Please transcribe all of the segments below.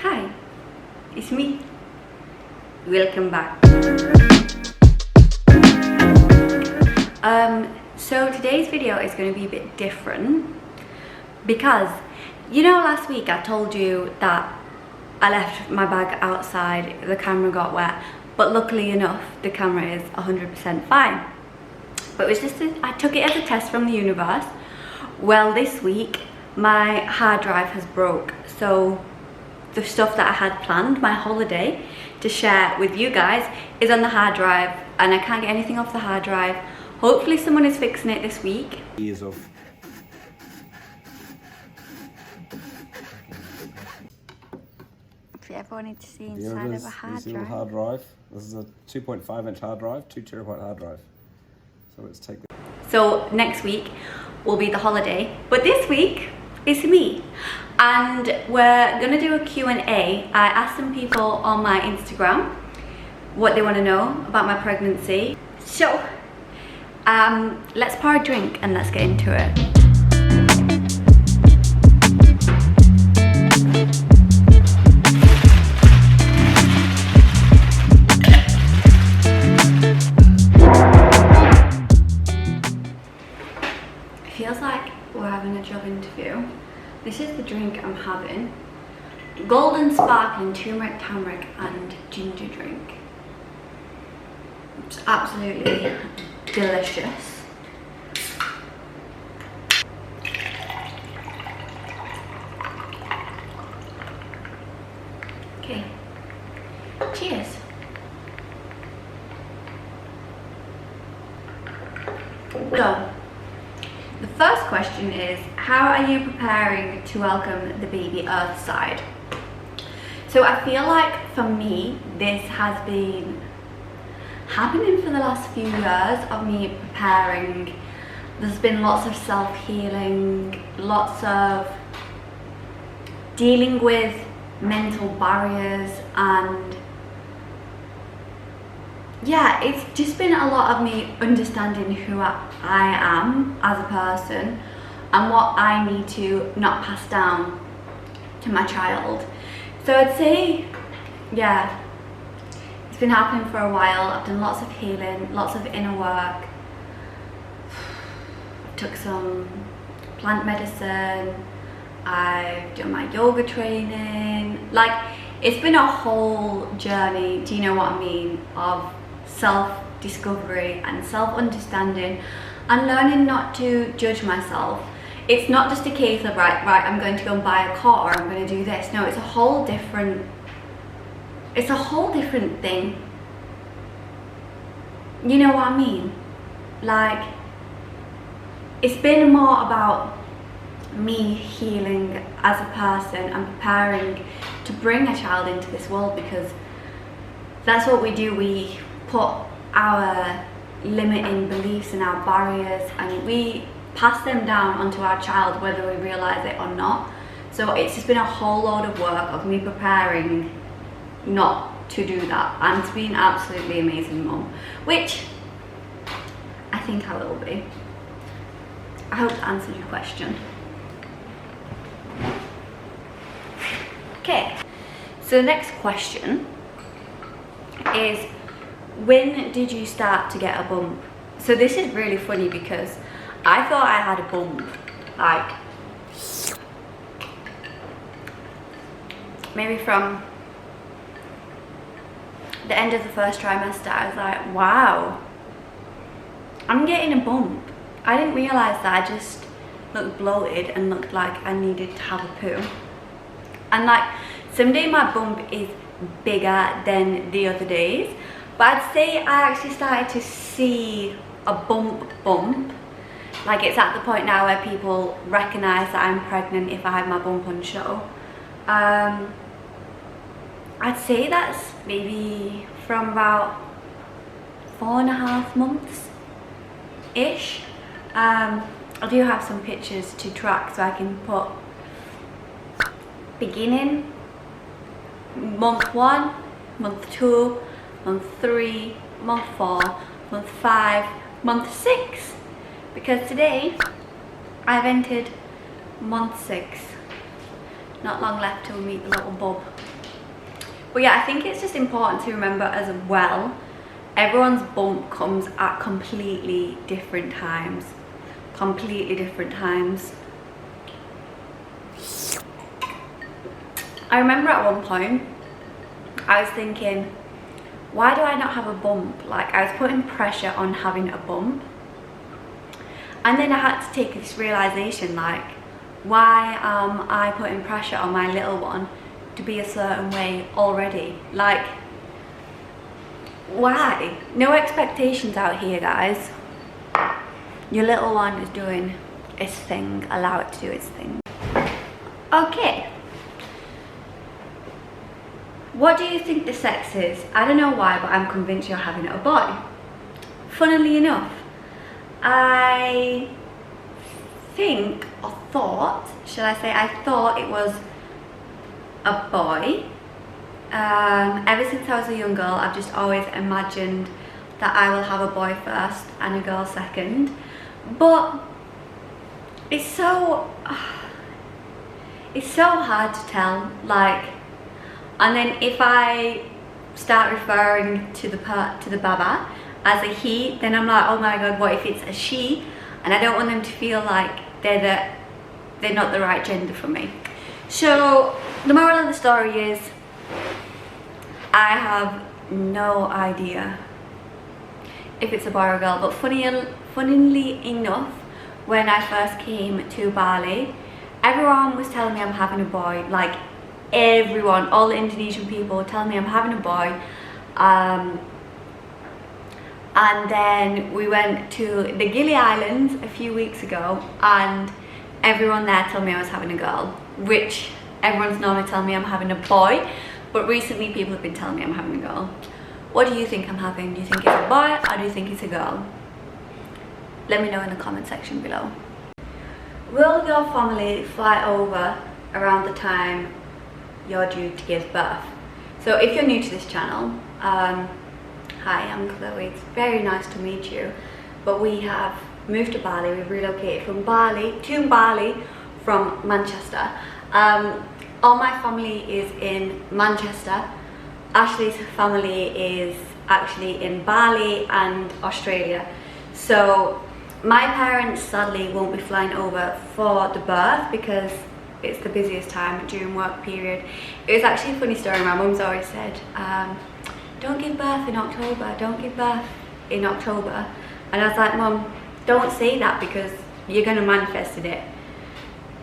Hi, it's me. Welcome back. So today's video is going to be a bit different because, you know, last week I told you that I left my bag outside, the camera got wet, but luckily enough the camera is 100% fine. But it was just I took it as a test from the universe. Well, this week my hard drive has broke, so the stuff that I had planned, my holiday, to share with you guys is on the hard drive and I can't get anything off the hard drive. Hopefully someone is fixing it this week. Years of If you ever wanted to see inside of a hard drive. Hard drive. This is a 2.5 inch hard drive, 2 terabyte hard drive. So let's take that. So next week will be the holiday, but this week it's me. And we're gonna do a Q&A. I asked some people on my Instagram what they want to know about my pregnancy. So let's pour a drink and let's get into it. It feels like we're having a job interview. This is the drink I'm having. Golden sparkling turmeric, tamarind and ginger drink. It's absolutely delicious. Okay, cheers. So, the first question is, how are you preparing to welcome the baby earthside? So I feel like for me, this has been happening for the last few years of me preparing. There's been lots of self-healing, lots of dealing with mental barriers, and yeah, it's just been a lot of me understanding who I am as a person and what I need to not pass down to my child. So I'd say, yeah, it's been happening for a while. I've done lots of healing, lots of inner work. I took some plant medicine. I've done my yoga training. Like, it's been a whole journey, do you know what I mean, of self-discovery and self-understanding and learning not to judge myself. It's not just a case of right, I'm going to go and buy a car or I'm going to do this. No, it's a whole different thing. You know what I mean? Like, it's been more about me healing as a person and preparing to bring a child into this world, because that's what we do. We put our limiting beliefs and our barriers and we pass them down onto our child whether we realize it or not. So it's just been a whole load of work of me preparing not to do that and to be an absolutely amazing mum, which I think I will be. I hope that answered your question. Okay, so the next question is, when did you start to get a bump? So this is really funny because I thought I had a bump like maybe from the end of the first trimester. I was like, wow, I'm getting a bump. I didn't realise that. I just looked bloated and looked like I needed to have a poo. And like, some days my bump is bigger than the other days, but I'd say I actually started to see a bump. Like, it's at the point now where people recognise that I'm pregnant if I have my bump on show. I'd say that's maybe from about 4.5 months ish. I do have some pictures to track, so I can put beginning, month 1, month 2, month 3, month 4, month 5, month 6, because today I've entered month 6. Not long left till we meet the little bub. But yeah, I think it's just important to remember as well, everyone's bump comes at completely different times. Completely different times. I remember at one point, I was thinking, why do I not have a bump? Like, I was putting pressure on having a bump. And then I had to take this realization, like, why am I putting pressure on my little one to be a certain way already? Like, why? No expectations out here, guys. Your little one is doing its thing. Allow it to do its thing. Okay. What do you think the sex is? I don't know why, but I'm convinced you're having a boy. Funnily enough, I think, or thought, should I say, I thought it was a boy. Ever since I was a young girl, I've just always imagined that I will have a boy first and a girl second. But it's so hard to tell, like, and then if I start referring to the baba as a he, then I'm like, oh my god, what if it's a she? And I don't want them to feel like they're not the right gender for me. So the moral of the story is, I have no idea if it's a boy or a girl. But funnily enough, when I first came to Bali, everyone was telling me I'm having a boy. Like, everyone, all the Indonesian people were telling me I'm having a boy. And then we went to the Gili Islands a few weeks ago, and everyone there told me I was having a girl, which everyone's normally telling me I'm having a boy, but recently people have been telling me I'm having a girl. What do you think I'm having? Do you think it's a boy or do you think it's a girl? Let me know in the comment section below. Will your family fly over around the time you're due to give birth? So if you're new to this channel, hi, I'm Chloe. It's very nice to meet you. But we have moved to Bali. We've relocated from Bali from Manchester. All my family is in Manchester. Ashley's family is actually in Bali and Australia. So my parents sadly won't be flying over for the birth because it's the busiest time during work period. It was actually a funny story. My mum's always said, don't give birth in October, don't give birth in October. And I was like, Mum, don't say that because you're going to manifest it.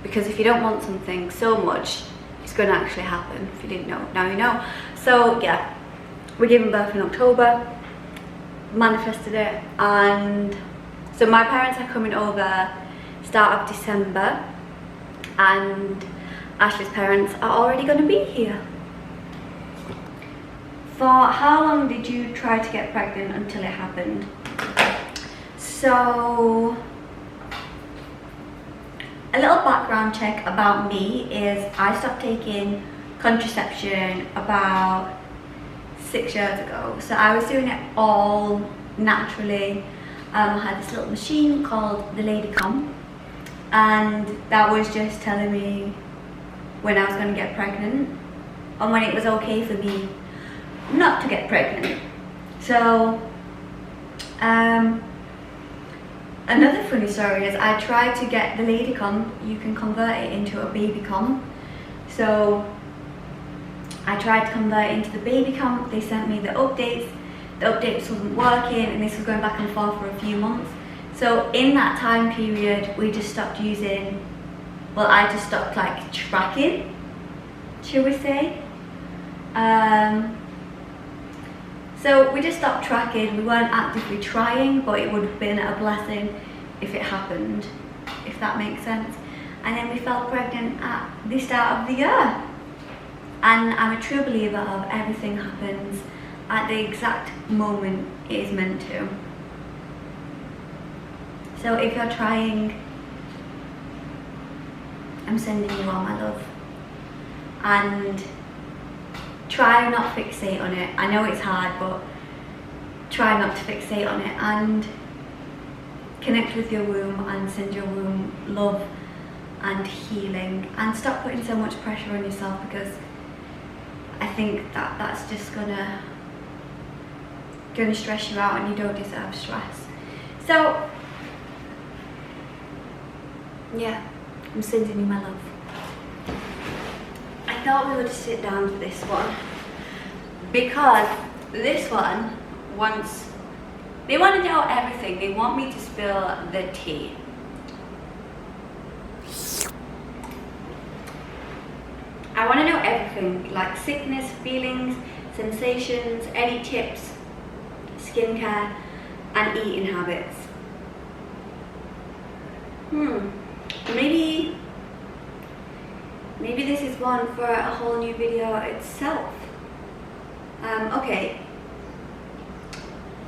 Because if you don't want something so much, it's going to actually happen. If you didn't know, now you know. So yeah, we're giving birth in October, manifested it, and so my parents are coming over start of December, and Ashley's parents are already going to be here. For how long did you try to get pregnant until it happened? So a little background check about me is I stopped taking contraception about 6 years ago. So I was doing it all naturally. I had this little machine called the Ladycom, and that was just telling me when I was going to get pregnant and when it was okay for me not to get pregnant. So another funny story is I tried to get the Ladycom. You can convert it into a babycom. So I tried to convert it into the babycom. They sent me the updates. The updates wasn't working, and this was going back and forth for a few months. So in that time period, we just stopped using, well, I just stopped like tracking, should we say. So we just stopped tracking. We weren't actively trying, but it would have been a blessing if it happened, if that makes sense. And then we fell pregnant at the start of the year. And I'm a true believer of everything happens at the exact moment it is meant to. So if you're trying, I'm sending you all my love. And try not to fixate on it. I know it's hard, but try not to fixate on it and connect with your womb and send your womb love and healing, and stop putting so much pressure on yourself, because I think that that's just gonna stress you out, and you don't deserve stress. So yeah, I'm sending you my love. I thought we would sit down for this one, because this one wants, they want to know everything. They want me to spill the tea. I want to know everything, like sickness, feelings, sensations, any tips, skincare, and eating habits. Maybe this is one for a whole new video itself. Okay,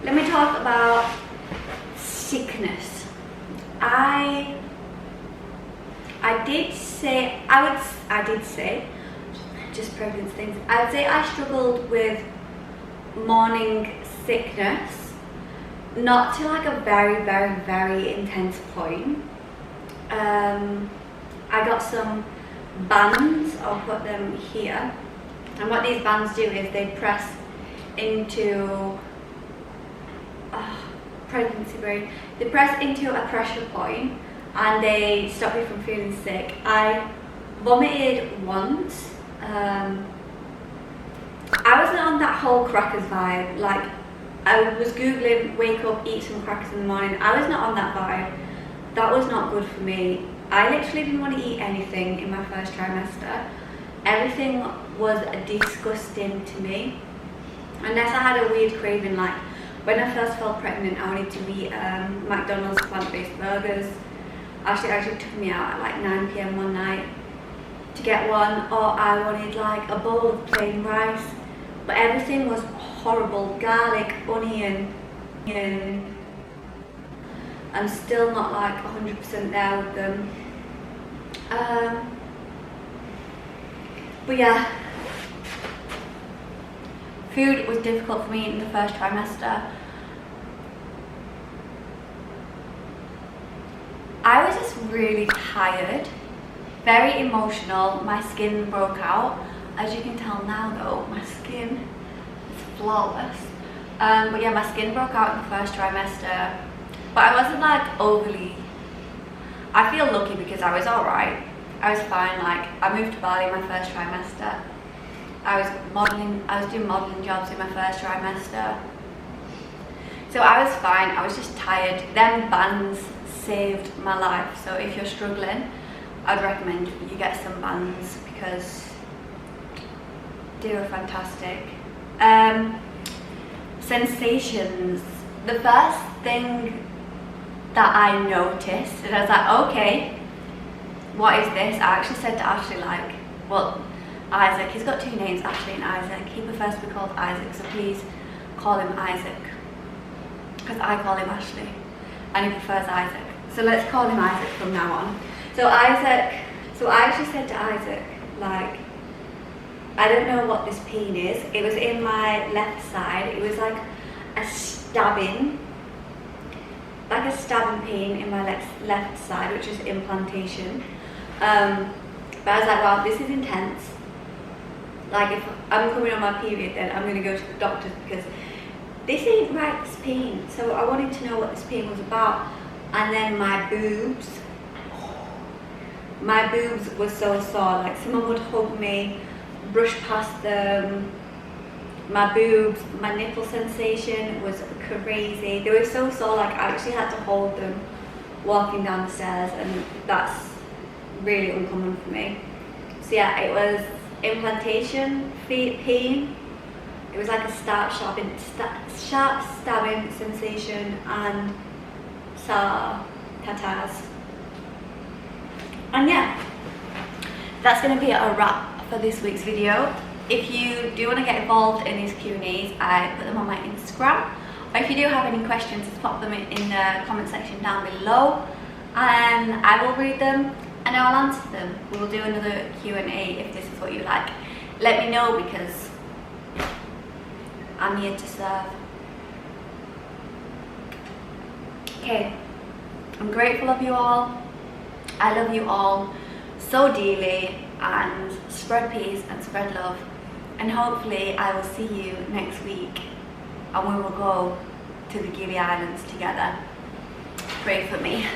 let me talk about sickness. I did say, just pregnant things, I'd say I struggled with morning sickness, not to like a very, very, very intense point. I got some bands, I'll put them here, and what these bands do is they press into pregnancy brain. They press into a pressure point and they stop you from feeling sick. I vomited once. I wasn't on that whole crackers vibe. Like, I was googling wake up, eat some crackers in the morning. I was not on that vibe. That was not good for me. I literally didn't want to eat anything in my first trimester. Everything was disgusting to me, unless I had a weird craving. Like when I first felt pregnant, I wanted to eat McDonald's plant-based burgers. Ashley actually took me out at like 9 p.m. one night to get one, or I wanted like a bowl of plain rice, but everything was horrible. Garlic, onion, and I'm still not like 100% there with them. But yeah, food was difficult for me in the first trimester. I was just really tired, very emotional. My skin broke out. As you can tell now though, my skin is flawless. But yeah, my skin broke out in the first trimester. But I wasn't like overly, I feel lucky because I was alright. I was fine. Like, I moved to Bali my first trimester. I was doing modelling jobs in my first trimester. So I was fine, I was just tired. Them bands saved my life. So if you're struggling, I'd recommend you get some bands because they were fantastic. Sensations. The first thing that I noticed, and I was like, okay, what is this? I actually said to Ashley, like, well, Isaac, he's got two names, Ashley and Isaac. He prefers to be called Isaac, so please call him Isaac, because I call him Ashley and he prefers Isaac, so let's call him Isaac from now on. So I actually said to Isaac, like, I don't know what this pain is. It was in my left side. It was like a stabbing pain in my left side, which is implantation. But I was like, wow, this is intense. Like, if I'm coming on my period, then I'm going to go to the doctors because this ain't right, this pain. So I wanted to know what this pain was about. And then my boobs were so sore. Like, someone would hug me, brush past them. My boobs, my nipple sensation was crazy. They were so sore, like I actually had to hold them walking down the stairs, and that's really uncommon for me. So yeah, it was implantation pain. It was like a sharp stabbing sensation and tatas. And yeah, that's going to be a wrap for this week's video. If you do want to get involved in these Q&As, I put them on my Instagram. Or if you do have any questions, just pop them in the comment section down below, and I will read them and I'll answer them. We will do another Q&A if this is what you like. Let me know, because I'm here to serve. Okay, I'm grateful of you all. I love you all. so dearly, and spread peace and spread love. And hopefully I will see you next week and we will go to the Gili Islands together. Pray for me.